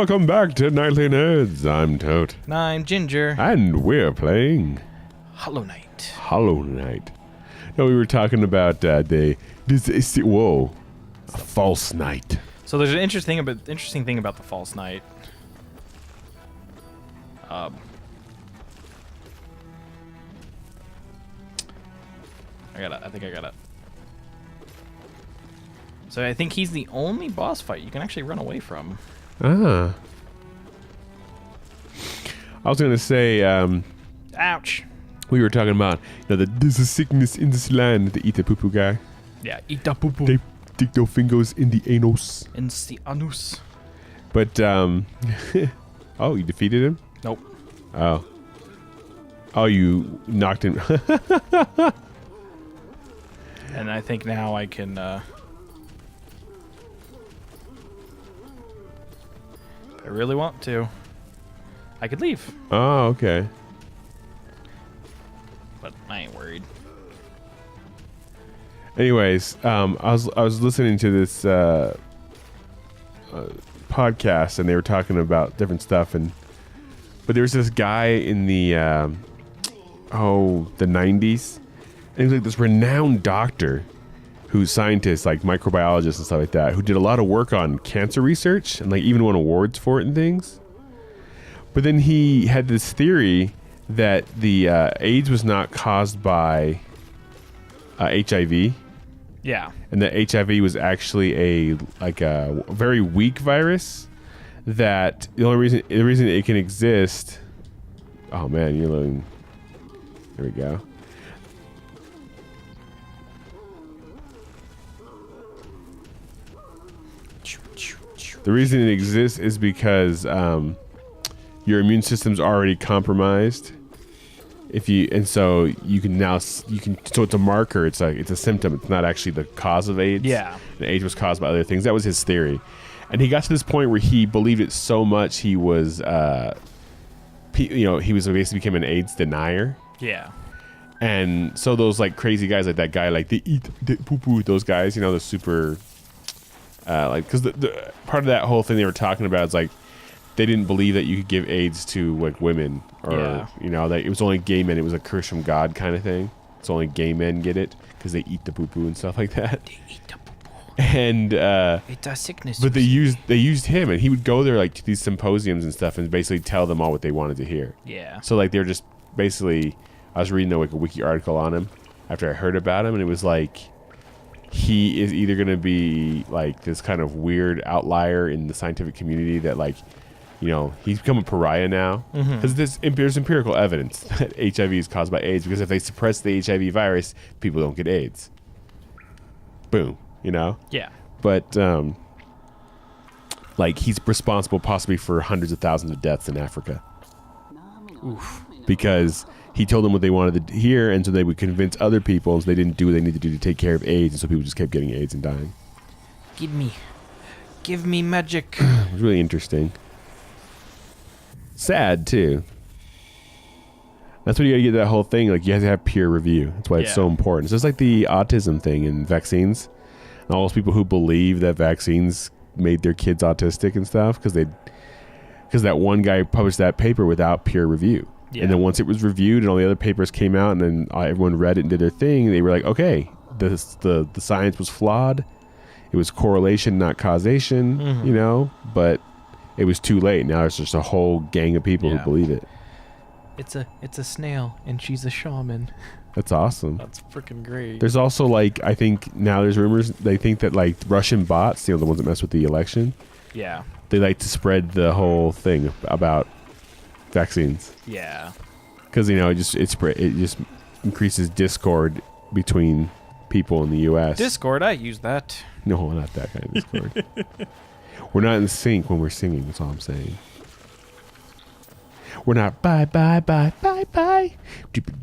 welcome back to Nightly Nerds. I'm Tote. And I'm Ginger. And we're playing Hollow Knight. Hollow Knight. No, we were talking about a false knight. So there's an interesting thing about the false knight. I think I got it. So I think he's the only boss fight you can actually run away from. Ah. I was going to say, Ouch. we were talking about, there's a sickness in this land, the eat the poo-poo guy. Yeah, eat the poo-poo. They dig their fingers in the anus. In the anus. But, oh, you defeated him? Nope. Oh. Oh, you knocked him. And I think now I can, if I really want to, I could leave. Oh, okay. But I ain't worried. Anyways, I was listening to this podcast, and they were talking about different stuff, but there was this guy in the 90s, and he was like this renowned doctor, who's scientist, like microbiologist and stuff like that, who did a lot of work on cancer research and like even won awards for it and things. But then he had this theory that the AIDS was not caused by HIV. Yeah. And that HIV was actually a very weak virus. That the reason it can exist. Oh man, you're looking. There we go. The reason it exists is because your immune system's already compromised. So it's a marker. It's a symptom. It's not actually the cause of AIDS. Yeah. And AIDS was caused by other things. That was his theory, and he got to this point where he believed it so much he was, he basically became an AIDS denier. Yeah. And so those like crazy guys like that guy, like they eat poo poo. Those guys, the super. Because the part of that whole thing they were talking about is like they didn't believe that you could give AIDS to like women or that it was only gay men. It was a curse from God kind of thing. It's only gay men get it because they eat the poo poo and stuff like that. They eat the poo-poo. And it's a sickness. but they used him, and he would go there like to these symposiums and stuff and basically tell them all what they wanted to hear. Yeah. So like they're just basically, I was reading like a wiki article on him after I heard about him, and it was like, he is either going to be like this kind of weird outlier in the scientific community that like, he's become a pariah now. Because there's empirical evidence that HIV is caused by AIDS, because if they suppress the HIV virus, people don't get AIDS. Boom, Yeah. But like he's responsible possibly for hundreds of thousands of deaths in Africa. Oof. Because he told them what they wanted to hear, and so they would convince other people, and so they didn't do what they needed to do to take care of AIDS, and so people just kept getting AIDS and dying. Give me magic. It was really interesting. Sad too. That's when you gotta get that whole thing. Like you have to have peer review. That's why it's so important. It's just like the autism thing in vaccines, and all those people who believe that vaccines made their kids autistic and stuff because that one guy published that paper without peer review. Yeah. And then once it was reviewed and all the other papers came out, and then everyone read it and did their thing, they were like, okay, the science was flawed. It was correlation, not causation, but it was too late. Now there's just a whole gang of people who believe it. It's a snail, and she's a shaman. That's awesome. That's freaking great. There's also like, I think now there's rumors, they think that like Russian bots, the ones that mess with the election. Yeah. They like to spread the whole thing about vaccines. Yeah. Because it just increases discord between people in the U.S. Discord, I use that. No, not that kind of discord. We're not in sync when we're singing. That's all I'm saying. We're not bye bye bye bye bye. I don't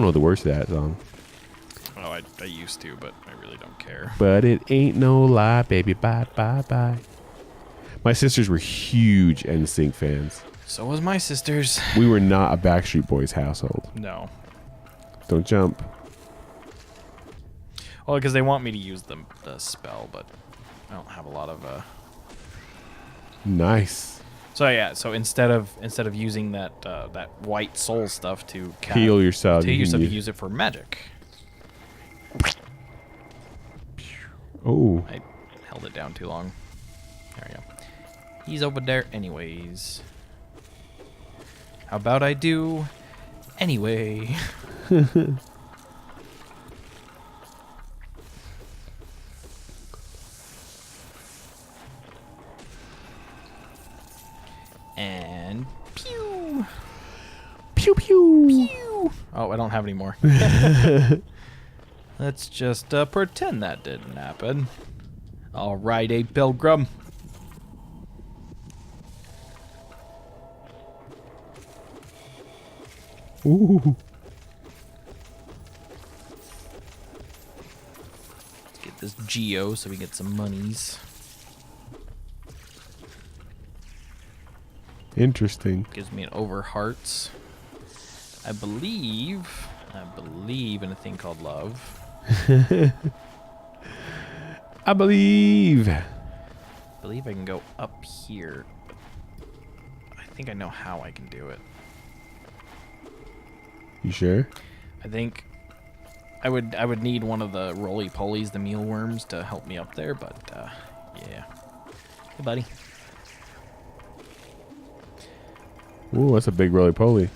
know the words to that song. Oh, I used to, but I really don't care. But it ain't no lie, baby. Bye bye bye. My sisters were huge NSYNC fans. So was my sisters. We were not a Backstreet Boys household. No. Don't jump. Well, because they want me to use the spell, but I don't have a lot of. Nice. So yeah, so instead of using that that white soul stuff to Heal yourself, you use it for magic. Oh. I held it down too long. There we go. He's over there anyways. How about I do anyway? And pew! Pew pew! Pew! Oh, I don't have any more. Let's just pretend that didn't happen. Alrighty, Pilgrim. Ooh. Let's get this geo so we get some monies. Interesting. Gives me an over hearts. I believe in a thing called love. I believe. I believe I can go up here. I think I know how I can do it. You sure? I think I would need one of the roly-polies, the mealworms, to help me up there, but yeah. Hey, buddy. Ooh, that's a big roly-poly.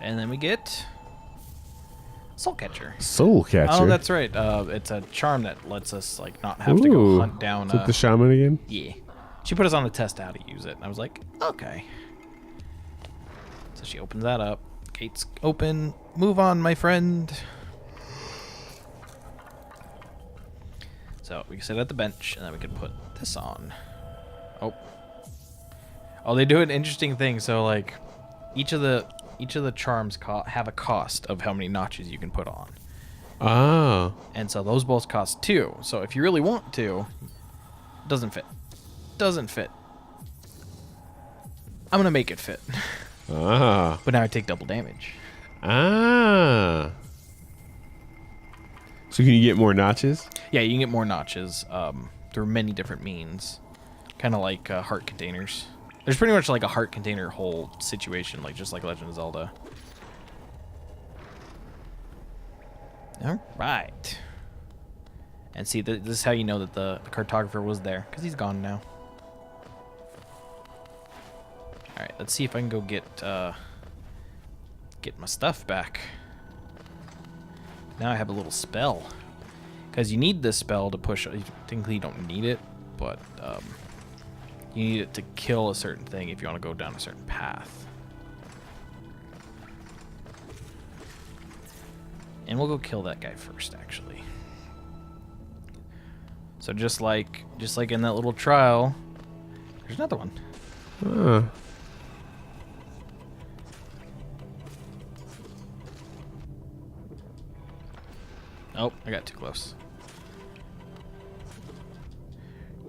And then we get Soul Catcher. Soul Catcher? Oh, that's right. It's a charm that lets us like not have to go hunt down. Is it the shaman again? Yeah. She put us on a test how to use it. And I was like, okay. So she opens that up. Gates open. Move on, my friend. So we can sit at the bench, and then we can put this on. Oh. Oh, they do an interesting thing. So like, each of the charms have a cost of how many notches you can put on. Ah. And so those both cost 2. So if you really want to, doesn't fit. Doesn't fit. I'm gonna make it fit. Ah. But now I take double damage. Ah. So can you get more notches? Yeah, you can get more notches through many different means. Kind of like heart containers. There's pretty much like a heart container whole situation, like just like Legend of Zelda. All right. And see, this is how you know that the cartographer was there, because he's gone now. All right, let's see if I can go get my stuff back. Now I have a little spell, because you need this spell to push. Technically, you don't need it, but you need it to kill a certain thing if you want to go down a certain path. And we'll go kill that guy first, actually. So just like in that little trial, there's another one. Oh, I got too close.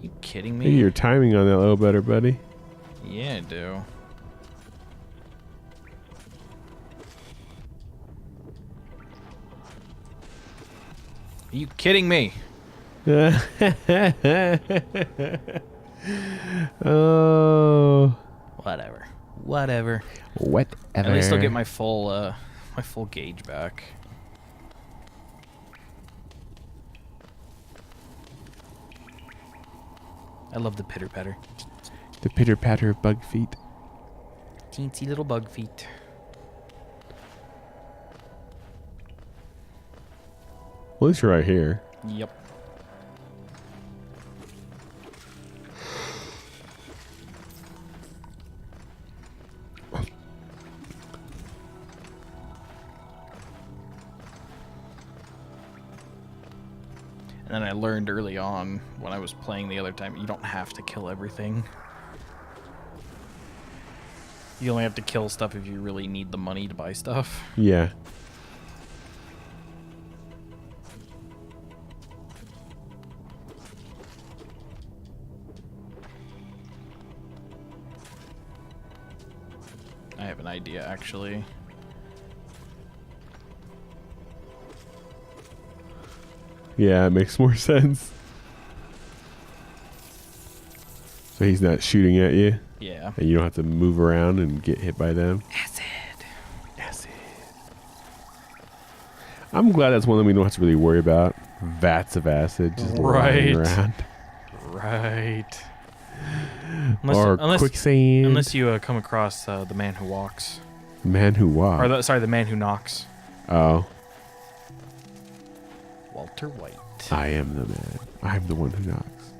You kidding me? Hey, your timing on that a little better, buddy. Yeah, I do. Are you kidding me? Oh. Whatever. Whatever. Whatever. At least I'll get my full gauge back. I love the pitter patter. The pitter patter of bug feet. Teensy little bug feet. Well, at least you're right here. Yep. And then I learned early on when I was playing the other time, you don't have to kill everything. You only have to kill stuff if you really need the money to buy stuff. Yeah. I have an idea, actually. Yeah, it makes more sense. So he's not shooting at you? Yeah. And you don't have to move around and get hit by them? Acid. Acid. I'm glad that's one that we don't have to really worry about. Vats of acid just lying around. Right. Quicksand. Unless you come across the man who walks. The man who walks? Or the man who knocks. Oh. Walter White. I am the man. I'm the one who knocks.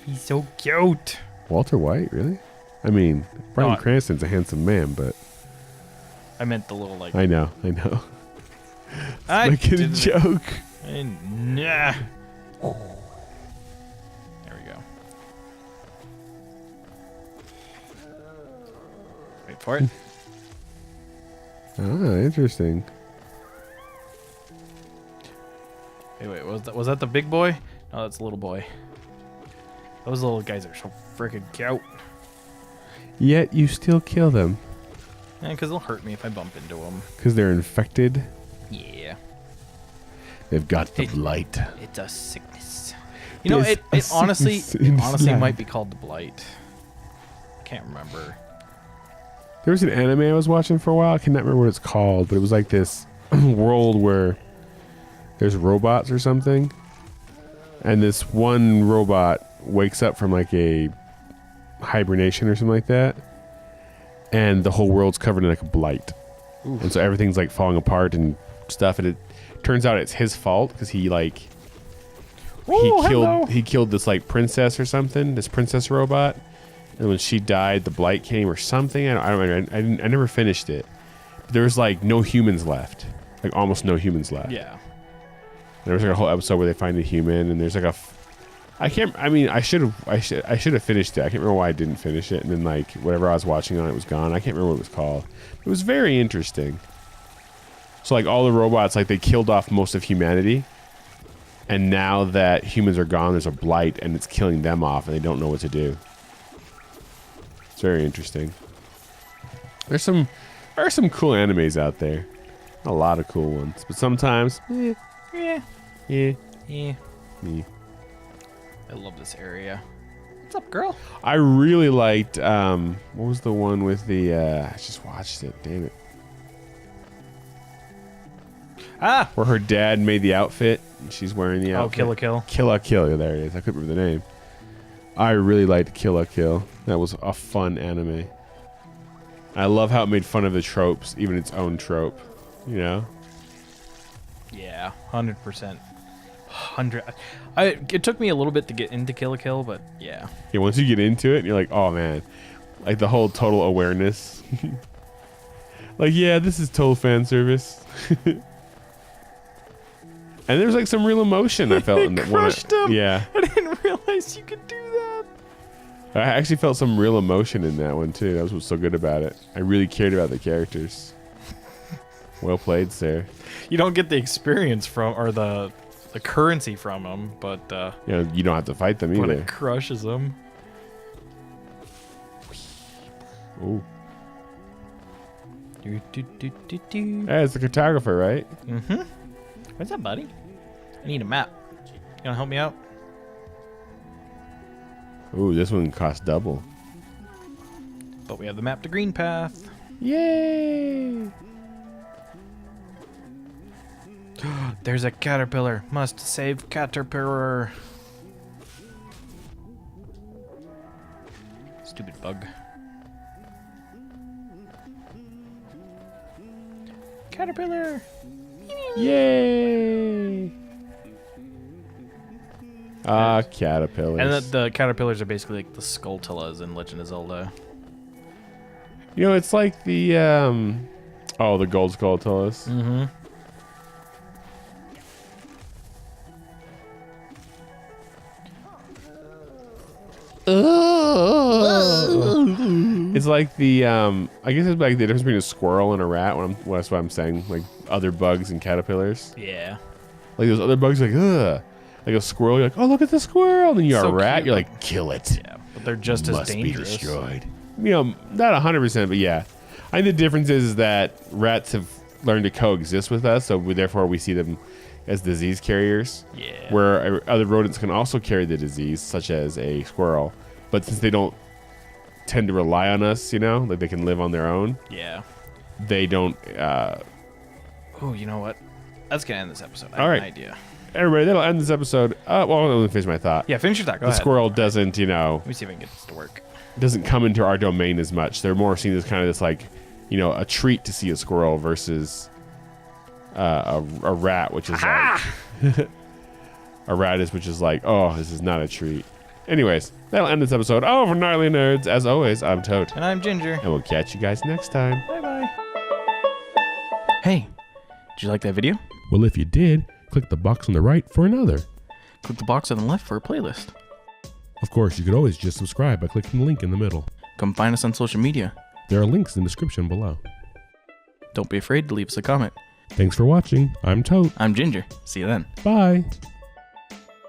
He's so cute. Walter White, really? I mean, Bryan Cranston's a handsome man, but... I meant the little, like... I know. I making a joke. Nah. There we go. Wait for it. Ah, interesting. Hey, wait, was that the big boy? No, that's the little boy. Those little guys are so freaking cute. Yet you still kill them. Yeah, because they'll hurt me if I bump into them. Because they're infected? Yeah. They've got the blight. It's a sickness. You know, it honestly might be called the blight. I can't remember. There was an anime I was watching for a while. I cannot remember what it's called, but it was like this world where there's robots or something. And this one robot wakes up from like a hibernation or something like that. And the whole world's covered in like a blight. Oof. And so everything's like falling apart and stuff. And it turns out it's his fault because he like... He killed this like princess or something, this princess robot. And when she died, the blight came or something. I never finished it. But there was like no humans left, like almost no humans left. Yeah. There was like a whole episode where they find a human, and there's like I should have finished it. I can't remember why I didn't finish it. And then like whatever I was watching on it was gone. I can't remember what it was called. It was very interesting. So like all the robots, like they killed off most of humanity. And now that humans are gone, there's a blight, and it's killing them off, and they don't know what to do. It's very interesting. There are some cool animes out there. A lot of cool ones, but sometimes, Yeah. I love this area. What's up, girl? I really liked. What was the one with the? I just watched it. Damn it. Where her dad made the outfit, and she's wearing the outfit. Oh, Kill la Kill. Kill la Kill. There it is. I couldn't remember the name. I really liked Kill la Kill. That was a fun anime. I love how it made fun of the tropes, even its own trope. You know? Yeah, 100%. It took me a little bit to get into Kill la Kill, but yeah. Yeah, once you get into it, you're like, oh man, like the whole total awareness. Like, yeah, this is total fan service. And there's like some real emotion I felt in that one. Him. Yeah. I didn't realize you could do that. I actually felt some real emotion in that one too. That was what's so good about it. I really cared about the characters. Well played, sir. You don't get the experience from, or the currency from them, but you know, you don't have to fight them either. But it crushes them. Ooh. Do. Hey, it's the cartographer, right? Mm-hmm. What's up, buddy? I need a map. You wanna help me out? Ooh, this one costs double. But we have the map to Green Path. Yay! There's a caterpillar. Must save caterpillar. Stupid bug. Caterpillar. Yay! Ah, caterpillars. And the caterpillars are basically like the Skulltulas in Legend of Zelda. You know, it's like the the gold Skulltulas. Mm-hmm. It's like the I guess it's like the difference between a squirrel and a rat. That's what I'm saying. Like other bugs and caterpillars. Yeah. Like those other bugs, like ugh. Like a squirrel, you're like, oh look at the squirrel. And then you're So a rat, cute. you're like, kill it. Yeah, but they're just as dangerous. Must be destroyed. You know, not 100%, but yeah. I think the difference is that rats have learned to coexist with us, so therefore we see them as disease carriers. Yeah. Where other rodents can also carry the disease, such as a squirrel. But since they don't tend to rely on us, you know, like they can live on their own. Yeah. They don't. Oh, you know what? That's gonna end this episode. I All have right. an idea. Everybody, that'll end this episode. Well, let me finish my thought. Yeah, finish your thought. Go The ahead. squirrel doesn't, you know, Let me see if I can get this to work. doesn't come into our domain as much. They're more seen as kind of this like, you know, a treat to see a squirrel versus a rat, which is like which is like, oh, this is not a treat. Anyways, that'll end this episode. Oh, for Gnarly Nerds, as always, I'm Tote. And I'm Ginger. And we'll catch you guys next time. Bye-bye. Hey, did you like that video? Well, if you did, click the box on the right for another. Click the box on the left for a playlist. Of course, you could always just subscribe by clicking the link in the middle. Come find us on social media. There are links in the description below. Don't be afraid to leave us a comment. Thanks for watching. I'm Tote. I'm Ginger. See you then. Bye.